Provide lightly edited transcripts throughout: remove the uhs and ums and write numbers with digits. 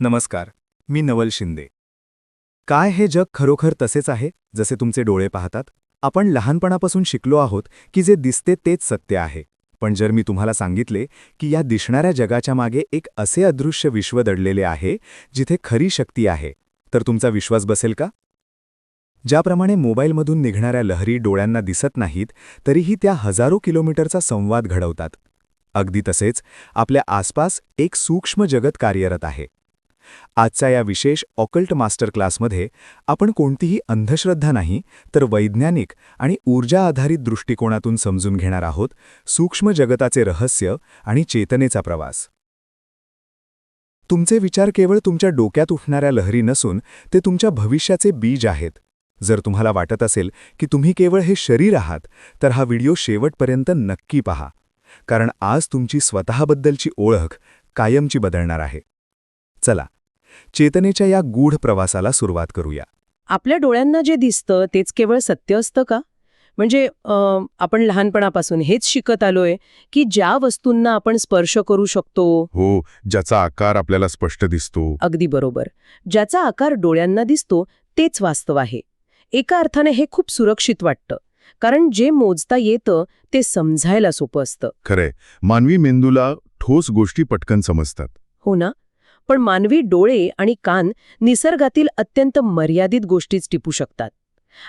नमस्कार. मी नवल शिंदे. काय हे जग खरोखर तसेच आहे जसे तुमचे डोळे पाहतात? आपण लहानपणापासून शिकलो आहोत की जे दिसते तेच सत्य आहे. पण जर मी तुम्हाला सांगितले की या दिसणाऱ्या जगाच्या मागे एक असे अदृश्य विश्व दडलेले आहे जिथे खरी शक्ती आहे, तर तुमचा विश्वास बसेल का? ज्याप्रमाणे मोबाईलमधून निघणाऱ्या लहरी डोळ्यांना दिसत नाहीत, तरीही त्या हजारो किलोमीटरचा संवाद घडवतात. अगदी तसेच आपल्या आसपास एक सूक्ष्म जगत कार्यरत आहे. आजच्या या विशेष ऑकल्ट मास्टर क्लासमध्ये आपण कोणतीही अंधश्रद्धा नाही, तर वैज्ञानिक आणि ऊर्जा आधारित दृष्टिकोनातून समजून घेणार आहोत सूक्ष्म जगताचे रहस्य आणि चेतनेचा प्रवास. तुमचे विचार केवळ तुमच्या डोक्यात उठणाऱ्या लहरी नसून ते तुमच्या भविष्याचे बीज आहेत. जर तुम्हाला वाटत असेल की तुम्ही केवळ हे शरीर आहात, तर हा व्हिडिओ शेवटपर्यंत नक्की पहा, कारण आज तुमची स्वतःबद्दलची ओळख कायमची बदलणार आहे. चला, चेतनेच्या या गूढ प्रवासाला सुरुवात करूया. आपल्या डोळ्यांना जे दिसतं तेच केवळ सत्य असतं का? म्हणजे आपण लहानपणापासून हेच शिकत आलोय की ज्या वस्तूंना आपण स्पर्श करू शकतो. हो, ज्याचा आकार आपल्याला स्पष्ट दिसतो. अगदी बरोबर. ज्याचा आकार डोळ्यांना दिसतो तेच वास्तव आहे. एका अर्थाने हे खूप सुरक्षित वाटतं, कारण जे मोजता येतं ते समजायला सोपं असतं. खरंय, मानवी मेंदूला ठोस गोष्टी पटकन समजतात. हो ना? पण मानवी डोळे आणि कान निसर्गातील अत्यंत मर्यादित गोष्टीच टिपू शकतात.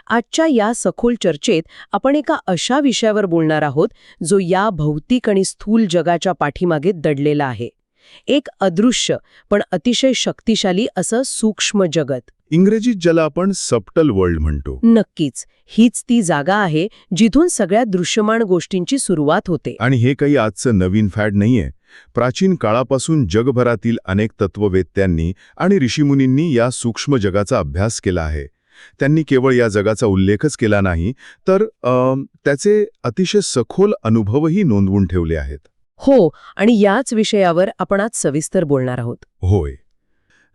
आजच्या या सखोल चर्चेत आपण एका अशा विषयावर बोलणार आहोत जो या भौतिक आणि स्थूल जगाच्या पाठीमागे दडलेला आहे. एक अदृश्य पण अतिशय शक्तिशाली असं सूक्ष्म जगत. इंग्रजीत ज्याला आपण सबटल वर्ल्ड म्हणतो. नक्कीच, हीच ती जागा आहे जिथून सगळ्या दृश्यमान गोष्टींची सुरुवात होते. आणि हे काही आजचं नवीन फॅड नाहीये. प्राचीन काळापासून जगभरातील अनेक तत्ववेत्यांनी आणि ऋषीमुनींनी या सूक्ष्म जगाचा अभ्यास केला आहे. त्यांनी केवळ या जगाचा उल्लेखच केला नाही, तर त्याचे अतिशय सखोल अनुभवही नोंदवून ठेवले आहेत. हो, आणि याच विषयावर आपण आज सविस्तर बोलणार आहोत. होय.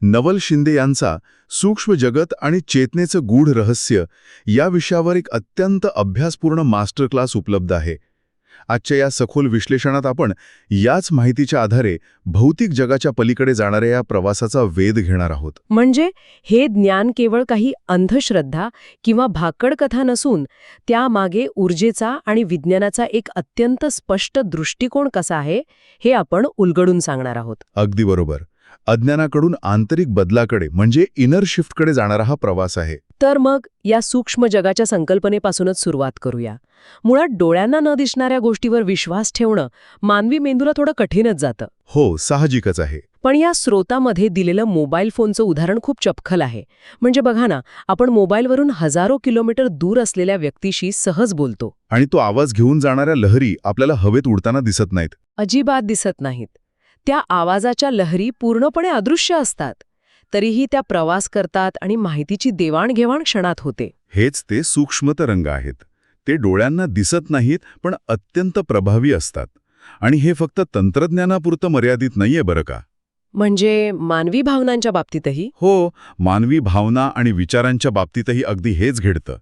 नवल शिंदे यांचा सूक्ष्म जगत आणि चेतनेचं गूढ रहस्य या विषयावर एक अत्यंत अभ्यासपूर्ण मास्टर क्लास उपलब्ध आहे. आजच्या या सखोल विश्लेषणात आपण याच माहितीच्या आधारे भौतिक जगाच्या पलीकडे जाणाऱ्या या प्रवासाचा वेध घेणार आहोत. म्हणजे हे ज्ञान केवळ काही अंधश्रद्धा किंवा भाकड कथा नसून त्यामागे ऊर्जेचा आणि विज्ञानाचा एक अत्यंत स्पष्ट दृष्टिकोन कसा आहे हे आपण उलगडून सांगणार आहोत. अगदी बरोबर. अज्ञानाकडून आंतरिक बदलाकडे म्हणजे इनर शिफ्टकडे जाणारा हा प्रवास आहे. तर मग या सूक्ष्म जगाच्या संकल्पनेपासूनच सुरुवात करूया. मुळात डोळ्यांना न दिसणाऱ्या गोष्टीवर विश्वास ठेवणं मानवी मेंदूला थोडं कठीणच जातं. हो, साहजिकच आहे. पण या स्रोतामध्ये दिलेलं मोबाईल फोनचं उदाहरण खूप चपखल आहे. म्हणजे बघा ना, आपण मोबाईलवरून हजारो किलोमीटर दूर असलेल्या व्यक्तीशी सहज बोलतो. आणि तो आवाज घेऊन जाणाऱ्या लहरी आपल्याला हवेत उडताना दिसत नाहीत. अजिबात दिसत नाहीत. त्या आवाजाच्या लहरी पूर्णपणे अदृश्य असतात. तरीही त्या प्रवास करतात आणि माहितीची देवाणघेवाण क्षणात होते. हेच ते सूक्ष्म तरंग आहेत. ते डोळ्यांना दिसत नाहीत, पण अत्यंत प्रभावी असतात. आणि हे फक्त तंत्रज्ञानापुरतं मर्यादित नाहीये बरं का. म्हणजे मानवी भावनांच्या बाबतीतही? हो, मानवी भावना आणि विचारांच्या बाबतीतही अगदी हेच घडतं.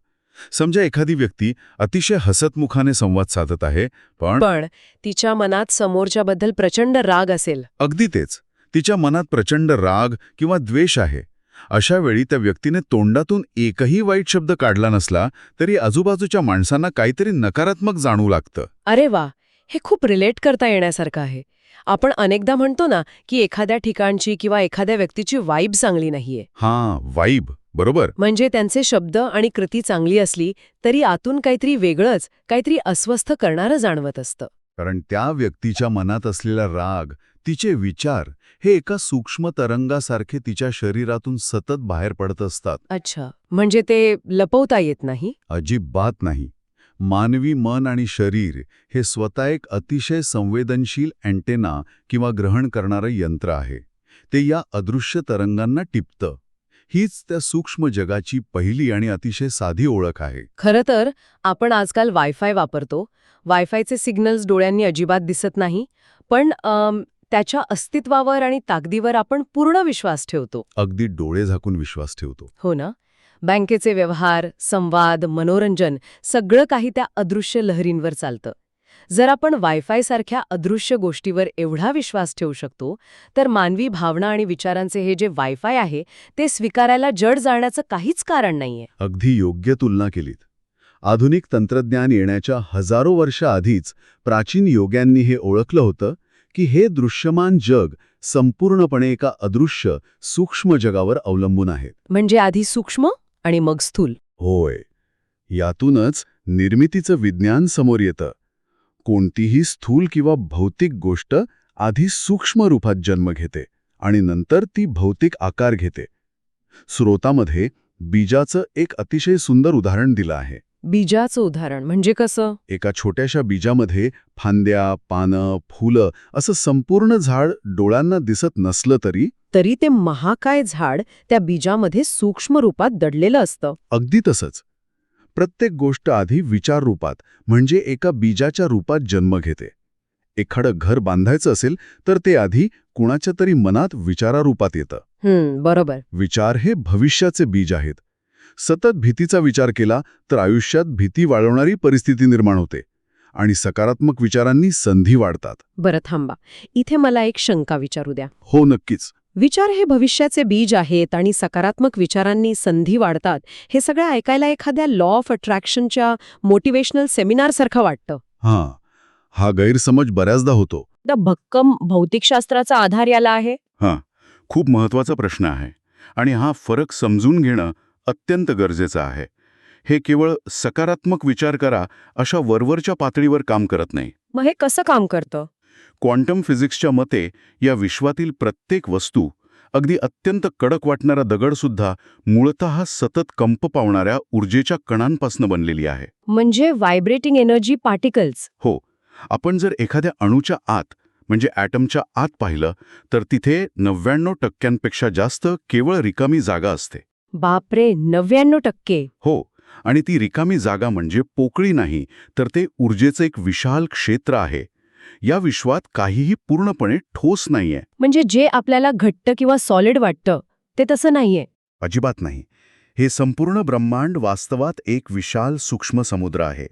समजा एखादी व्यक्ती अतिशय हसतमुखाने संवाद साधत आहे, पण तिच्या मनात समोरच्याबद्दल प्रचंड राग असेल. अगदी तेच. तिच्या मनात प्रचंड राग किंवा द्वेष आहे. अशा वेळी त्या व्यक्तीने तोंडातून एकही वाईट शब्द काढला नसला तरी आजूबाजूच्या माणसांना काहीतरी नकारात्मक जाणवू लागतं. अरे वा, हे खूप रिलेट करता येण्यासारखं आहे. आपण अनेकदा म्हणतो ना की एखाद्या ठिकाणची किंवा एखाद्या व्यक्तीची वाईब चांगली नाहीये. हां, वाईब. बरोबर. म्हणजे त्यांचे शब्द आणि कृती चांगली असली तरी आतून काहीतरी वेगळंच, काहीतरी अस्वस्थ करणारं जाणवत असतं. कारण त्या व्यक्तीच्या मनात असलेला राग, तिचे विचार हे एका सूक्ष्म तरंगासारखे तिच्या शरीरातून सतत बाहेर पडत असतात. अच्छा, म्हणजे ते लपवता येत नाही? अजिबात नाही. मानवी मन आणि शरीर हे स्वतः एक अतिशय संवेदनशील अँटेना किंवा ग्रहण करणारं यंत्र आहे. ते या अदृश्य तरंगांना टिपतं. हीच त्या सूक्ष्म जगाची पहिली आणि अतिशय साधी ओळख आहे. खरं तर आपण आजकाल वायफाय वापरतो. वायफायचे सिग्नल्स डोळ्यांनी अजिबात दिसत नाही, पण त्याच्या अस्तित्वावर आणि ताकदीवर आपण पूर्ण विश्वास ठेवतो. अगदी डोळे झाकून विश्वास ठेवतो. हो ना? बँकेचे व्यवहार, संवाद, मनोरंजन सगळं काही त्या अदृश्य लहरींवर चालतं. जर आपण वायफाय सारख्या अदृश्य गोष्टीवर एवढा विश्वास ठेवू शकतो, तर मानवी भावना आणि विचारांचे हे जे वायफाय आहे ते स्वीकारायला जड जाण्याचं काहीच कारण नाहीये. अगदी योग्य तुलना केलीत. आधुनिक तंत्रज्ञान येण्याच्या हजारो वर्ष आधीच प्राचीन योग्यांनी हे ओळखलं होतं की हे दृश्यमान जग संपूर्णपणे एका अदृश्य सूक्ष्म जगावर अवलंबून आहे. म्हणजे आधी सूक्ष्म आणि मग स्थूल. होय. यातूनच निर्मितीचं विज्ञान समोर येतं. कोणतीही स्थूल किंवा भौतिक गोष्ट आधी सूक्ष्म रूपात जन्म घेते आणि नंतर ती भौतिक आकार घेते. स्रोतामध्ये बीजाचं एक अतिशय सुंदर उदाहरण दिलं आहे. बीजाचं उदाहरण म्हणजे कसं? एका छोट्याशा बीजामध्ये फांद्या, पानं, फुलं असं संपूर्ण झाड डोळ्यांना दिसत नसलं तरी ते महाकाय झाड त्या बीजामध्ये सूक्ष्म रूपात दडलेलं असतं. अगदी तसंच. प्रत्येक गोष्ट आधी विचार रूपात म्हणजे एका बीजाच्या रूपात जन्म घेते. एखादं घर बांधायचं असेल तर ते आधी कुणाच्या तरी मनात विचारारूपात येतं. बरोबर. विचार हे भविष्याचे बीज आहेत. सतत भीतीचा विचार केला तर आयुष्यात भीती वाढवणारी परिस्थिती निर्माण होते आणि सकारात्मक विचारांनी संधी वाढतात. बरं थांबा, इथे मला एक शंका विचारू द्या. हो, नक्कीच. विचार हे भविष्याचे बीज आहेत आणि सकारात्मक विचारांनी संधी वाढतात, हे सगळं ऐकायला एखाद्या लॉ ऑफ अट्रॅक्शनच्या मोटिवेशनल सेमिनारसारखं वाटतं. हा गैरसमज बऱ्याचदा होतो. भक्कम भौतिकशास्त्राचा आधार याला आहे. खूप महत्वाचा प्रश्न आहे आणि हा फरक समजून घेणं अत्यंत गरजेचं आहे. हे केवळ सकारात्मक विचार करा अशा वरवरच्या पातळीवर काम करत नाही. मग हे कसं काम करतं? क्वांटम फिजिक्सच्या मते या विश्वातील प्रत्येक वस्तू, अगदी अत्यंत कडक वाटणारा दगडसुद्धा मूळतः सतत कंप पावणाऱ्या ऊर्जेच्या कणांपासून बनलेली आहे. म्हणजे व्हायब्रेटिंग एनर्जी पार्टिकल्स. हो. आपण जर एखाद्या अणूच्या आत म्हणजे ॲटमच्या आत पाहिलं तर तिथे 99% जास्त केवळ रिकामी जागा असते. बापरे, 99%! हो. आणि ती रिकामी जागा म्हणजे पोकळी नाही, तर ते ऊर्जेचं एक विशाल क्षेत्र आहे. या विश्वात काहीही पूर्णपणे ठोस नाहीये. म्हणजे जे आपल्याला घट्ट किंवा सॉलिड वाटतं ते तसं नाहीये. अजिबात नाही. हे संपूर्ण ब्रह्मांड वास्तवात एक विशाल सूक्ष्म समुद्र आहे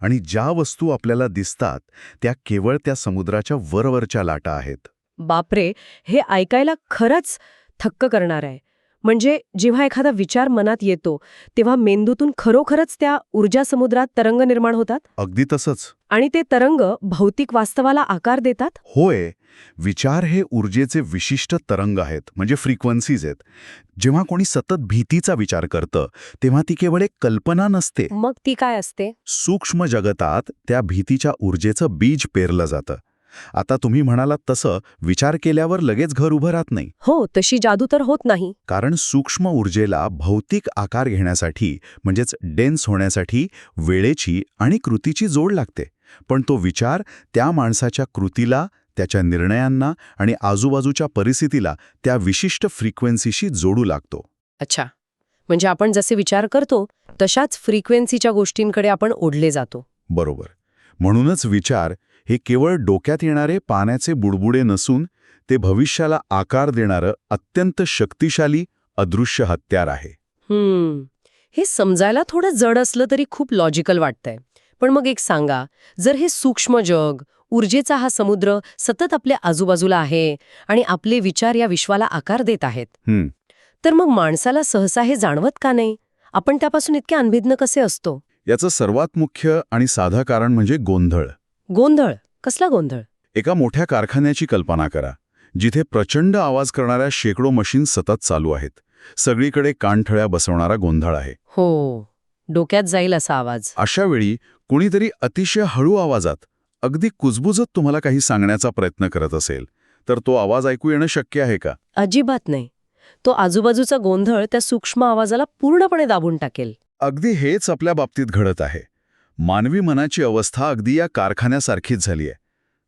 आणि ज्या वस्तू आपल्याला दिसतात त्या केवळ त्या समुद्राच्या वरवरच्या लाटा आहेत. बापरे, हे ऐकायला खरंच थक्क करणार आहे. म्हणजे जेव्हा एखादा विचार मनात येतो तेव्हा मेंदूतून खरोखरच त्या ऊर्जा समुद्रात तरंग निर्माण होतात. अगदी तसंच. आणि ते तरंग भौतिक वास्तवाला आकार देतात. होय. विचार हे ऊर्जेचे विशिष्ट तरंग आहेत, म्हणजे फ्रिक्वेन्सीज आहेत. जेव्हा कोणी सतत भीतीचा विचार करतं तेव्हा ती केवळ एक कल्पना नसते. मग ती काय असते? सूक्ष्म जगतात त्या भीतीच्या ऊर्जेचं बीज पेरलं जातं. आता तुम्ही म्हणालात तसं विचार केल्यावर लगेच घर उभं राहत नाही. हो, तशी जादू तर होत नाही. कारण सूक्ष्म ऊर्जेला भौतिक आकार घेण्यासाठी म्हणजेच डेन्स होण्यासाठी वेळेची आणि कृतीची जोड लागते. पण तो विचार त्या माणसाच्या कृतीला, त्याच्या निर्णयांना आणि आजूबाजूच्या परिस्थितीला त्या विशिष्ट फ्रिक्वेन्सीशी जोडू लागतो. अच्छा, म्हणजे आपण जसे विचार करतो तशाच फ्रिक्वेन्सीच्या गोष्टींकडे आपण ओढले जातो. बरोबर. म्हणूनच विचार हे केवळ डोक्यात येणारे पाण्याचे बुडबुडे नसून ते भविष्याला आकार देणारं अत्यंत शक्तिशाली अदृश्य हत्यार आहे. हे समजायला थोडं जड असलं तरी खूप लॉजिकल वाटतंय. पण मग एक सांगा, जर हे सूक्ष्म जग, ऊर्जेचा हा समुद्र सतत आपल्या आजूबाजूला आहे आणि आपले विचार या विश्वाला आकार देत आहेत, तर मग माणसाला सहसा हे जाणवत का नाही? आपण त्यापासून इतके अनभिज्ञ कसे असतो? याचं सर्वात मुख्य आणि साधं कारण म्हणजे गोंधळ. गोंधळ? कसला गोंधळ? एका मोठ्या कारखान्याची कल्पना करा, जिथे प्रचंड आवाज करणाऱ्या शेकडो मशीन सतत चालू आहेत. सगळीकडे कानठळ्या बसवणारा गोंधळ आहे. हो, डोक्यात जाईल असा आवाज. अशा वेळी कुणीतरी अतिशय हळू आवाजात, अगदी कुजबुजत तुम्हाला काही सांगण्याचा प्रयत्न करत असेल तर तो आवाज ऐकू येणं शक्य आहे का? अजिबात नाही. तो आजूबाजूचा गोंधळ त्या सूक्ष्म आवाजाला पूर्णपणे दाबून टाकेल. अगदी हेच आपल्या बाबतीत घडत आहे. मानवी मनाची अवस्था अगदी या कारखान्यासारखीच झाली आहे.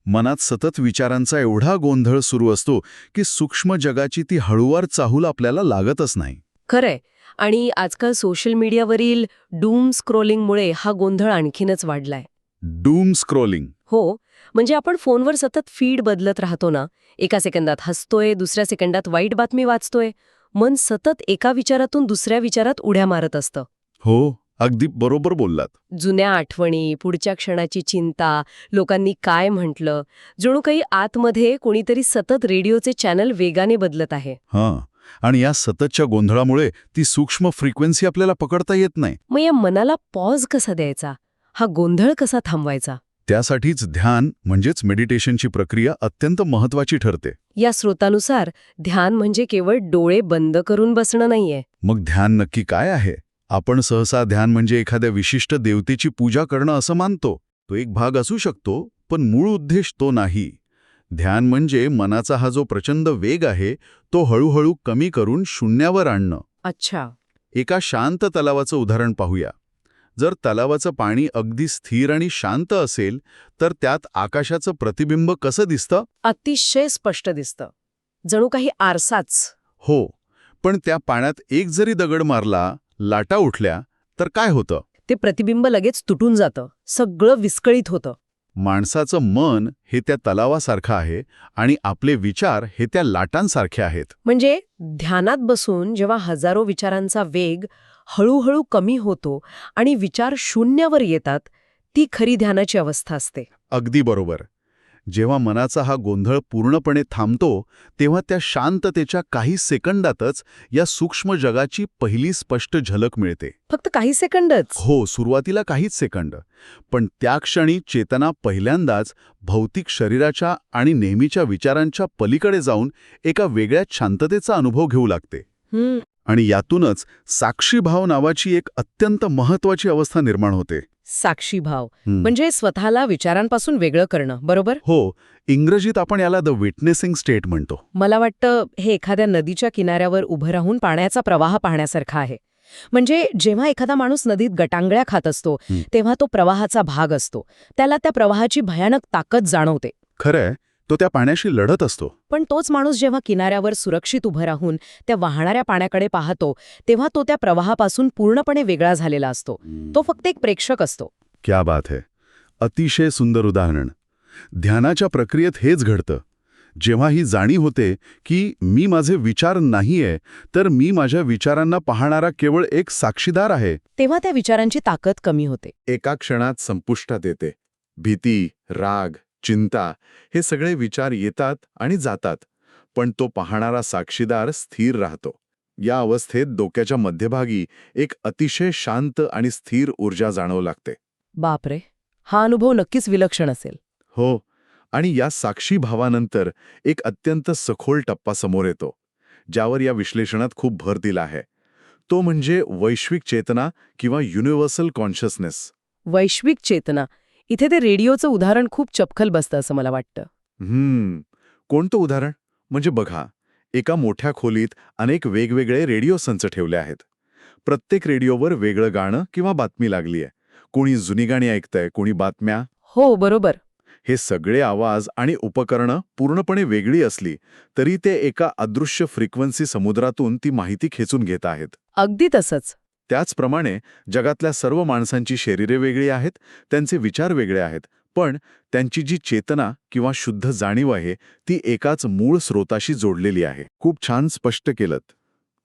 मनात सतत विचारांचा एवढा गोंधळ सुरू असतो की सूक्ष्म जगाची ती हळूवार चाहूल आपल्याला लागतच नाही. खरंय. आणि आजकाल सोशल मीडियावरील डूम स्क्रोलिंगमुळे हा गोंधळ आणखीनच वाढलाय. Doom scrolling? हो, म्हणजे आपण फोनवर सतत फीड बदलत राहतो ना. एका सेकंदात हसतोय, दुसऱ्या सेकंदात वाईट बातमी वाचतोय. मन सतत एका विचारातून दुसऱ्या विचारात उड्या मारत असतं. हो. अगदी बरोबर बोललात. जुन्या आठवणी, पुढच्या क्षणाची चिंता, लोकांनी काय म्हटलं, जणू काही आतमध्ये कोणीतरी सतत रेडिओचे चॅनल वेगाने बदलत आहे. हां, आणि या सततच्या गोंधळामुळे ती सूक्ष्म फ्रिक्वेन्सी आपल्याला पकडता येत नाही. मग या मनाला पॉज कसा द्यायचा? हा गोंधळ कसा थांबवायचा? त्यासाठीच ध्यान म्हणजेच मेडिटेशनची प्रक्रिया अत्यंत महत्वाची ठरते. या स्रोतानुसार ध्यान म्हणजे केवळ डोळे बंद करून बसणं नाहीये. मग ध्यान नक्की काय आहे? आपण सहसा ध्यान म्हणजे एखाद्या विशिष्ट देवतेची पूजा करणं असं मानतो. तो एक भाग असू शकतो, पण मूळ उद्देश तो नाही. ध्यान म्हणजे मनाचा हा जो प्रचंड वेग आहे तो हळूहळू कमी करून शून्यावर आणणं. अच्छा. एका शांत तलावाचं उदाहरण पाहूया. जर तलावाचं पाणी अगदी स्थिर आणि शांत असेल तर त्यात आकाशाचं प्रतिबिंब कसं दिसतं? अतिशय स्पष्ट दिसतं, जणू काही आरसाच. हो, पण त्या पाण्यात एक जरी दगड मारला, लाटा उठल्या, तर काय होतं? ते प्रतिबिंब लगेच तुटून जातं, सगळं विस्कळीत होतं. माणसाचं मन हे त्या तलावासारखं आहे आणि आपले विचार हे त्या लाटांसारखे आहेत. म्हणजे ध्यानात बसून जेव्हा हजारो विचारांचा वेग हळूहळू कमी होतो आणि विचार शून्यावर येतात, ती खरी ध्यानाची अवस्था असते. अगदी बरोबर. जेव्हा मनाचा हा गोंधळ पूर्णपणे थांबतो तेव्हा त्या शांततेच्या काही सेकंदातच या सूक्ष्म जगाची पहिली स्पष्ट झलक मिळते. फक्त काही सेकंदच. हो, सुरुवातीला काहीच सेकंद. पण त्या क्षणी चेतना पहिल्यांदाच भौतिक शरीराच्या आणि नेहमीच्या विचारांच्या पलीकडे जाऊन एका वेगळ्याच शांततेचा अनुभव घेऊ लागते. आणि यातूनच साक्षीभाव नावाची एक अत्यंत महत्वाची अवस्था निर्माण होते. साक्षीभाव म्हणजे स्वतःला विचारांपासून वेगळं करणं, बरोबर? हो, इंग्रजीत आपण याला द विटनेसिंग स्टेट म्हणतो. मला वाटतं हे एखाद्या नदीच्या किनाऱ्यावर उभं राहून पाण्याचा प्रवाह पाहण्यासारखा आहे. म्हणजे जेव्हा एखादा माणूस नदीत गटांगळ्या खात असतो तेव्हा तो प्रवाहाचा भाग असतो. त्याला त्या प्रवाहाची भयानक ताकद जाणवते. खरंय, तो त्या पाण्याशी लढत असतो. पण तोच माणूस जेव्हा किनाऱ्यावर सुरक्षित उभं राहून त्या वाहणाऱ्या पाण्याकडे पाहतो तेव्हा तो त्या प्रवाहापासून पूर्णपणे वेगळा झालेला असतो. तो फक्त एक प्रेक्षक असतो. क्या बात है. अतिशय सुंदर उदाहरण. ध्यानाच्या प्रक्रियेत हेच घडतं. जेव्हा ही जाणीव होते की मी माझे विचार नाहीये, तर मी माझ्या विचारांना पाहणारा केवळ एक साक्षीदार आहे, तेव्हा त्या विचारांची ताकद कमी होते. एका क्षणात संपुष्टात येते. भीती, राग, चिंता हे सगळे विचार येतात आणि जातात, पण तो पाहणारा साक्षीदार स्थिर राहतो. या अवस्थेत डोक्याच्या मध्यभागी एक अतिशय शांत आणि स्थिर ऊर्जा जाणवू लागते. बापरे, हा अनुभव नक्कीच विलक्षण असेल. हो, आणि या साक्षी भावानंतर एक अत्यंत सखोल टप्पा समोर येतो, ज्यावर या विश्लेषणात खूप भर दिला आहे. तो म्हणजे वैश्विक चेतना किंवा युनिव्हर्सल कॉन्शियसनेस. वैश्विक चेतना. इथे ते रेडिओचं उदाहरण खूप चपखल बसतं असं मला वाटतं. कोणतं उदाहरण? म्हणजे बघा, एका मोठ्या खोलीत अनेक वेगवेगळे रेडिओ संच ठेवले आहेत. प्रत्येक रेडिओवर वेगळं गाणं किंवा बातमी लागलीय. कोणी जुनी गाणी ऐकतंय, कोणी बातम्या. हो, बरोबर. हे सगळे आवाज आणि उपकरणं पूर्णपणे वेगळी असली तरी ते एका अदृश्य फ्रिक्वेन्सी समुद्रातून ती माहिती खेचून घेत आहेत. अगदी तसंच. त्याचप्रमाणे जगातल्या सर्व माणसांची शरीरे वेगळी आहेत, त्यांचे विचार वेगळे आहेत, पण त्यांची जी चेतना किंवा शुद्ध जाणीव आहे ती एकाच मूळ स्रोताशी जोडलेली आहे. खूप छान स्पष्ट केलंत.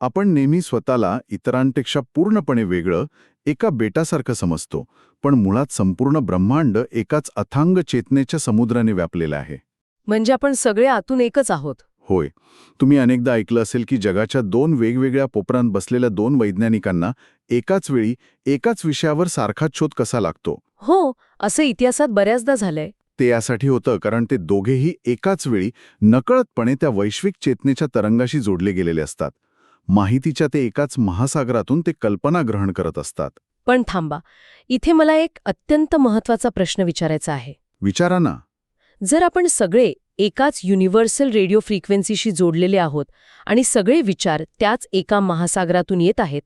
आपण नेहमी स्वतःला इतरांपेक्षा पूर्णपणे वेगळं एका बेटासारखं समजतो, पण मुळात संपूर्ण ब्रह्मांड एकाच अथांग चेतनेच्या समुद्राने व्यापलेलं आहे. म्हणजे आपण सगळे आतून एकच आहोत. होय, तुम्ही अनेकदा ऐकलं असेल की जगाच्या दोन वेगवेगळ्या कोपऱ्यात बसलेल्या दोन वैज्ञानिकांना एकाच वेळी एकाच विषयावर सारखाच शोध कसा लागतो. हो, असं इतिहासात बऱ्याचदा झालंय. ते यासाठी होतं कारण ते दोघेही एकाच वेळी नकळतपणे त्या वैश्विक चेतनेच्या तरंगाशी जोडले गेलेले असतात. माहितीच्या ते एकाच महासागरातून ते कल्पना ग्रहण करत असतात. पण थांबा, इथे मला एक अत्यंत महत्वाचा प्रश्न विचारायचा आहे. विचारा ना. जर आपण सगळे एकाच युनिव्हर्सल रेडिओ फ्रिक्वेन्सीशी जोडलेले आहोत आणि सगळे विचार त्याच एका महासागरातून येत आहेत,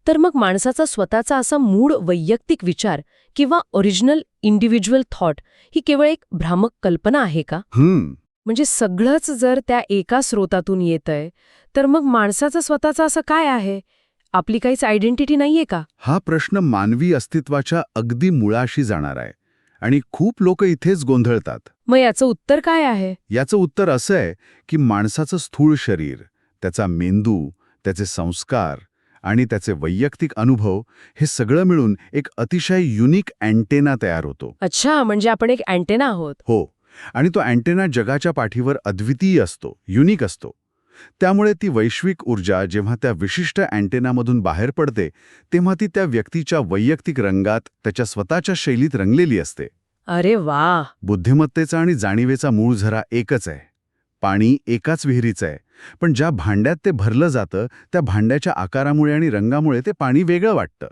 तर मग माणसाचा स्वतःचा असा मूळ वैयक्तिक विचार किंवा ओरिजिनल इंडिव्हिज्युअल थॉट ही केवळ एक भ्रामक कल्पना आहे का? म्हणजे सगळंच जर त्या एका स्रोतातून येतंय, तर मग माणसाचं स्वतःचं असं काय आहे? आपली काहीच आयडेंटिटी नाहीये का? हा प्रश्न मानवी अस्तित्वाच्या अगदी मुळाशी जाणार आहे आणि खूप लोक इथेच गोंधळतात. मग याचं उत्तर काय आहे? याचं उत्तर असं आहे की माणसाचं स्थूळ शरीर, त्याचा मेंदू, त्याचे संस्कार आणि त्याचे वैयक्तिक अनुभव हे सगळं मिळून एक अतिशय युनिक अँटेना तयार होतो. अच्छा, म्हणजे आपण एक अँटेना आहोत. हो, आणि तो अँटेना जगाच्या पाठीवर अद्वितीय असतो, युनिक असतो. त्यामुळे ती वैश्विक ऊर्जा जेव्हा त्या विशिष्ट अँटेनामधून बाहेर पडते तेव्हा ती त्या व्यक्तीच्या वैयक्तिक रंगात, त्याच्या स्वतःच्या शैलीत रंगलेली असते. अरे वा. बुद्धिमत्तेचा आणि जाणीवेचा मूळ झरा एकच आहे. पाणी एकाच विहिरीचं आहे, पण ज्या भांड्यात ते भरलं जातं त्या भांड्याच्या आकारामुळे आणि रंगामुळे ते पाणी वेगळं वाटतं.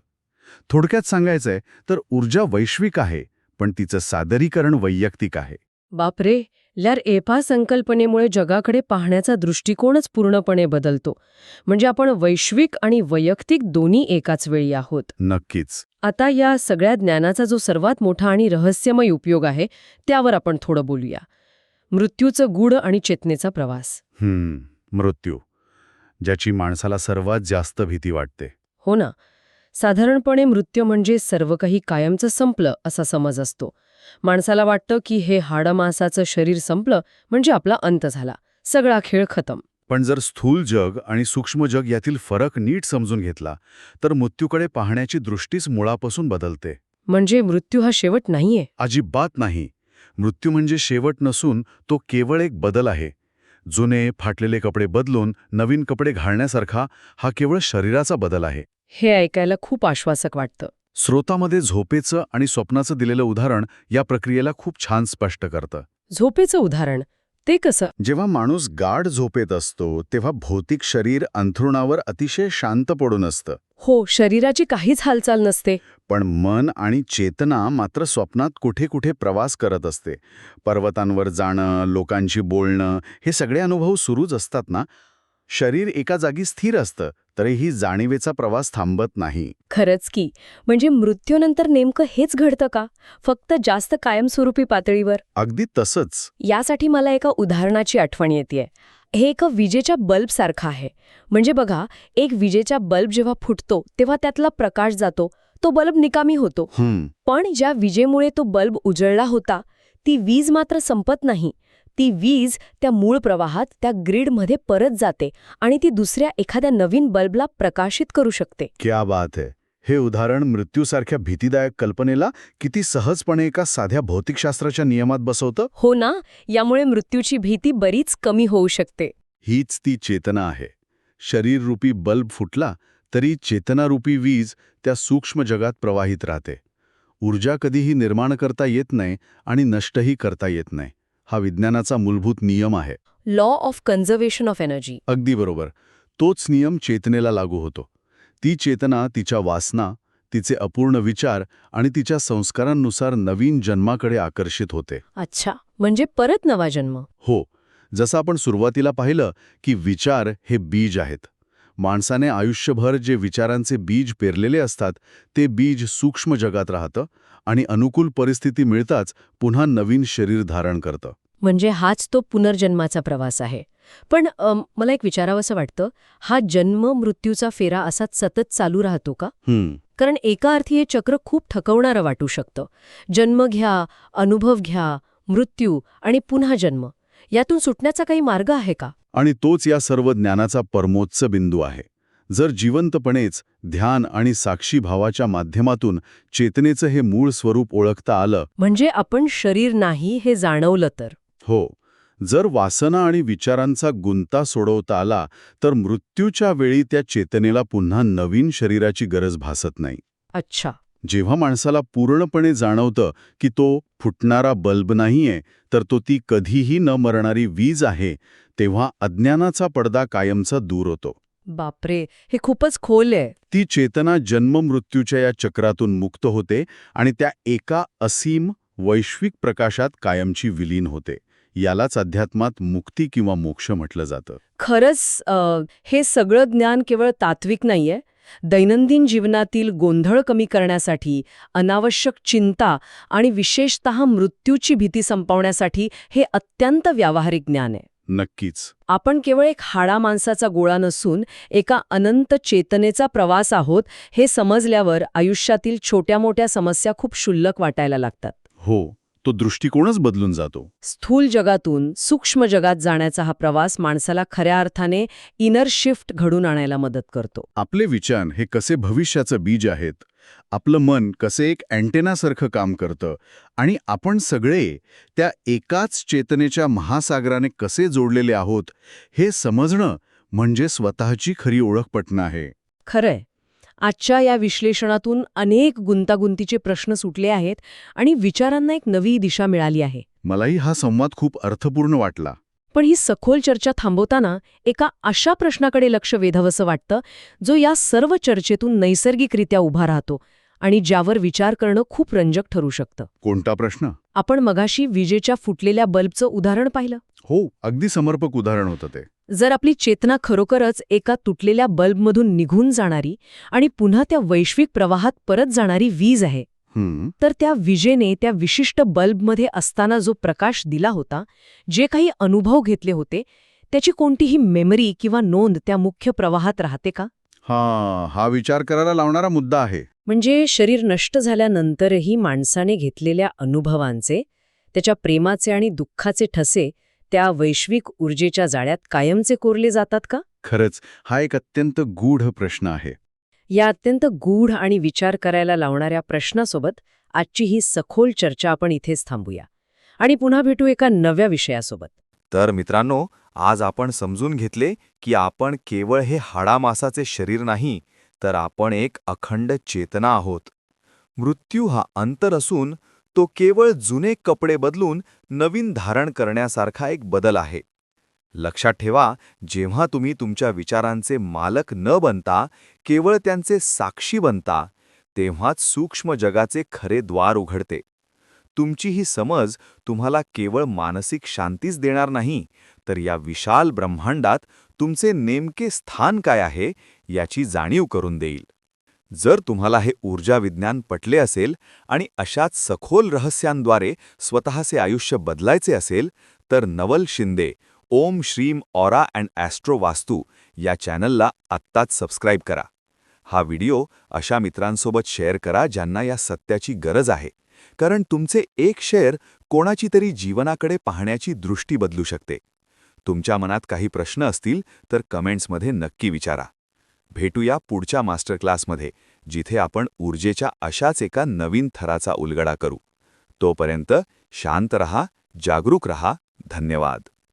थोडक्यात सांगायचंय तर ऊर्जा वैश्विक आहे, पण तिचं सादरीकरण वैयक्तिक आहे. बापरे. यार, एपा संकल्पनेमुळे जगाकडे पाहण्याचा दृष्टिकोनच पूर्णपणे बदलतो. म्हणजे आपण वैश्विक आणि वैयक्तिक दोन्ही एकाच वेळी आहोत. नक्कीच. आता या सगळ्या ज्ञानाचा जो सर्वात मोठा आणि रहस्यमय उपयोग आहे त्यावर आपण थोडं बोलूया. मृत्यूचं गूढ आणि चेतनेचा प्रवास. मृत्यू, ज्याची माणसाला सर्वात जास्त भीती वाटते. हो ना. साधारणपणे मृत्यू म्हणजे सर्व काही कायमचं संपलं असा समज असतो. माणसाला वाटतं की हे हाडमासाचं शरीर संपलं म्हणजे आपला अंत झाला, सगळा खेळ खतम. पण जर स्थूल जग आणि सूक्ष्म जग यातील फरक नीट समजून घेतला तर मृत्यूकडे पाहण्याची दृष्टीच मुळापासून बदलते. म्हणजे मृत्यू हा शेवट नाहीये. अजिबात नाही. मृत्यू म्हणजे शेवट नसून तो केवळ एक बदल आहे. जुने फाटलेले कपडे बदलून नवीन कपडे घालण्यासारखा हा केवळ शरीराचा बदल आहे. हे ऐकायला खूप आश्वासक वाटतं. स्रोतामध्ये झोपेचं आणि स्वप्नाचं दिलेलं उदाहरण या प्रक्रियेला खूप छान स्पष्ट करतं. झोपेचं उदाहरण ते कसं? जेव्हा माणूस गाढ झोपेत असतो तेव्हा भौतिक शरीर अंथरुणावर अतिशय शांत पडून असतं. हो, शरीराची काहीच हालचाल नसते. पण मन आणि चेतना मात्र स्वप्नात कुठे कुठे प्रवास करत असते. पर्वतांवर जाणं, लोकांशी बोलणं, हे सगळे अनुभव सुरूच असतात ना. शरीर एका जागी स्थिर असतं तरीही जाणीवेचा प्रवास थांबत नाही. खरंच की. म्हणजे मृत्यूनंतर नेमकं हेच घडतं का, फक्त जास्त कायमस्वरूपी पातळीवर? अगदी तसंच. यासाठी मला एका उदाहरणाची आठवण येतेय. हे एका विजेच्या बल्बसारखं आहे. म्हणजे बघा, एक विजेचा बल्ब जेव्हा फुटतो तेव्हा त्यातला प्रकाश जातो, तो बल्ब निकामी होतो. पण ज्या विजेमुळे तो बल्ब उजळला होता ती वीज मात्र संपत नाही. ती वीज त्या मूळ प्रवाहात, त्या ग्रीडमध्ये परत जाते आणि ती दुसऱ्या एखाद्या नवीन बल्बला प्रकाशित करू शकते. क्या बात है. हे उदाहरण मृत्यूसारख्या भीतीदायक कल्पनेला किती सहजपणे एका साध्या भौतिकशास्त्राच्या नियमात बसवतं. हो ना. यामुळे मृत्यूची भीती बरीच कमी होऊ शकते. हीच ती चेतना आहे. शरीररूपी बल्ब फुटला तरी चेतनारूपी वीज त्या सूक्ष्म जगात प्रवाहित राहते. ऊर्जा कधीही निर्माण करता येत नाही आणि नष्टही करता येत नाही. हा विज्ञानाचा मूलभूत नियम आहे. Law of conservation of energy. अगदी बरोबर. तोच नियम चेतनेला लागू होतो. ती चेतना तिच्या वासना, तिचे अपूर्ण विचार आणि तिच्या संस्कारांनुसार नवीन जन्माकडे आकर्षित होते. अच्छा, म्हणजे परत नवा जन्म. हो, जसं आपण सुरुवातीला पाहिलं की विचार हे बीज आहेत. माणसाने आयुष्यभर जे विचारांचे बीज पेरलेले असतात ते बीज सूक्ष्म जगात राहतं आणि अनुकूल परिस्थिती मिळताच पुन्हा नवीन शरीर धारण करतं. म्हणजे हाच तो पुनर्जन्माचा प्रवास आहे. पण मला एक विचारावंसं वाटतं, हा जन्म मृत्यूचा फेरा असाच सतत चालू राहतो का? कारण एका अर्थी हे चक्र खूप थकवणारं वाटू शकतं. जन्म घ्या, अनुभव घ्या, मृत्यू आणि पुन्हा जन्म. यातून सुटण्याचा काही मार्ग आहे का? आणि तोच या सर्व ज्ञानाचा परमोच्च बिंदू आहे. जर जिवंतपणेच ध्यान आणि साक्षी भावाच्या माध्यमातून चेतनेचं हे मूळ स्वरूप ओळखता आलं, म्हणजे आपण शरीर नाही हे जाणवलं तर. हो, जर वासना आणि विचारांचा गुंता सोडवता आला तर मृत्यूच्या वेळी त्या चेतनेला पुन्हा नवीन शरीराची गरज भासत नाही. अच्छा. जेव्हा माणसाला पूर्णपणे जाणवतं की तो फुटणारा बल्ब नाहीये तर तो ती कधीही न मरणारी वीज आहे, तेव्हा अज्ञानाचा पडदा कायमचा दूर होतो. बापरे, हे खूपच खोल आहे. ती चेतना जन्म-मृत्यूच्या या चक्रातून मुक्त होते आणि त्या एका असीम वैश्विक प्रकाशात कायमची विलीन होते. यालाच अध्यात्मात मुक्ती किंवा मोक्ष म्हटलं जातं. खरंच हे सगळं ज्ञान केवळ तात्विक नाहीये. दैनंदिन जीवनातील गोंधळ कमी करण्यासाठी, अनावश्यक चिंता आणि विशेषतः मृत्यूची भीती संपवण्यासाठी हे अत्यंत व्यावहारिक ज्ञान आहे. नक्कीच. आपण केवळ एक हाडा माणसाचा गोळा नसून एका अनंत चेतनेचा प्रवास आहोत हे समजल्यावर आयुष्यातील छोट्या मोठ्या समस्या खूप क्षुल्लक वाटायला लागतात. हो, तो दृष्टिकोनच बदलून जातो. स्थूल जगातून सूक्ष्म जगात जाण्याचा हा प्रवास माणसाला खऱ्या अर्थाने इनर शिफ्ट घडून आणायला मदत करतो. आपले विचार हे कसे भविष्याचं बीज आहेत, आपलं मन कसे एक अँटेनासारखं काम करतं आणि आपण सगळे त्या एकाच चेतनेच्या महासागराने कसे जोडलेले आहोत हे समजणं म्हणजे स्वतःची खरी ओळख पटणं आहे. खरंय, आजच्या या विश्लेषणातून अनेक गुंतागुंतीचे प्रश्न सुटले आहेत आणि विचारांना एक नवी दिशा मिळाली आहे. मलाही हा संवाद खूप अर्थपूर्ण वाटला. पण ही सखोल चर्चा थांबवताना एका अशा प्रश्नाकडे लक्ष वेधावंसं वाटतं जो या सर्व चर्चेतून नैसर्गिकरित्या उभा राहतो आणि ज्यावर विचार करणं खूप रंजक ठरू शकतं. कोणता प्रश्न? आपण मगाशी विजेच्या फुटलेल्या बल्बचं उदाहरण पाहिलं. हो, अगदी समर्पक उदाहरण होतं ते. जर आपली चेतना खरोखरच एका तुटलेल्या बल्बमधून निघून जाणारी आणि पुन्हा त्या वैश्विक प्रवाहात परत जाणारी वीज आहे, तर त्या विजेने त्या विशिष्ट बल्बमध्ये असताना जो प्रकाश दिला होता, जे काही अनुभव घेतले होते, त्याची कोणतीही मेमरी किंवा नोंद त्या मुख्य प्रवाहात राहते का? हा विचार करायला लावणारा मुद्दा आहे. म्हणजे शरीर नष्ट झाल्यानंतरही माणसाने घेतलेल्या अनुभवांचे, त्याच्या प्रेमाचे आणि दुःखाचे ठसे त्या वैश्विक ऊर्जेच्या जाळ्यात कायमचे कोरले जातात का? खरंच हा एक अत्यंत गूढ प्रश्न आहे. या अत्यंत गूढ आणि विचार करायला लावणाऱ्या प्रश्नासोबत आजची ही सखोल चर्चा आपण इथेच थांबूया आणि पुन्हा भेटू एका नव्या विषयासोबत. तर मित्रांनो, आज आपण समजून घेतले की आपण केवळ हे हाडामासाचे शरीर नाही, तर आपण एक अखंड चेतना आहोत. मृत्यू हा अंतर असून तो केवळ जुने कपडे बदलून नवीन धारण करण्यासारखा एक बदल आहे. लक्षात ठेवा, जेव्हा तुम्ही तुमच्या विचारांचे मालक न बनता केवळ त्यांचे साक्षी बनता, तेव्हाच सूक्ष्म जगाचे खरे द्वार उघडते. तुमची ही समज तुम्हाला केवळ मानसिक शांतीच देणार नाही, तर या विशाल ब्रह्मांडात तुमचे नेमके स्थान काय आहे याची जाणीव करून देईल. जर तुम्हाला हे ऊर्जा विज्ञान पटले असेल आणि अशाच सखोल रहस्यांद्वारे स्वतःचे आयुष्य बदलायचे असेल, तर नवल शिंदे ओम श्रीम ऑरा अँड ॲस्ट्रो वास्तू या चॅनलला आत्ताच सबस्क्राईब करा. हा व्हिडिओ अशा मित्रांसोबत शेअर करा ज्यांना या सत्याची गरज आहे, कारण तुमचे एक शेअर कोणाची तरी जीवनाकडे पाहण्याची दृष्टी बदलू शकते. तुमच्या मनात काही प्रश्न असतील तर कमेंट्समध्ये नक्की विचारा. भेटूया पुढच्या मास्टर क्लासमध्ये, जिथे आपण ऊर्जेच्या अशाच एका नवीन थराचा उलगडा करू. तोपर्यंत शांत रहा, जागरूक रहा. धन्यवाद.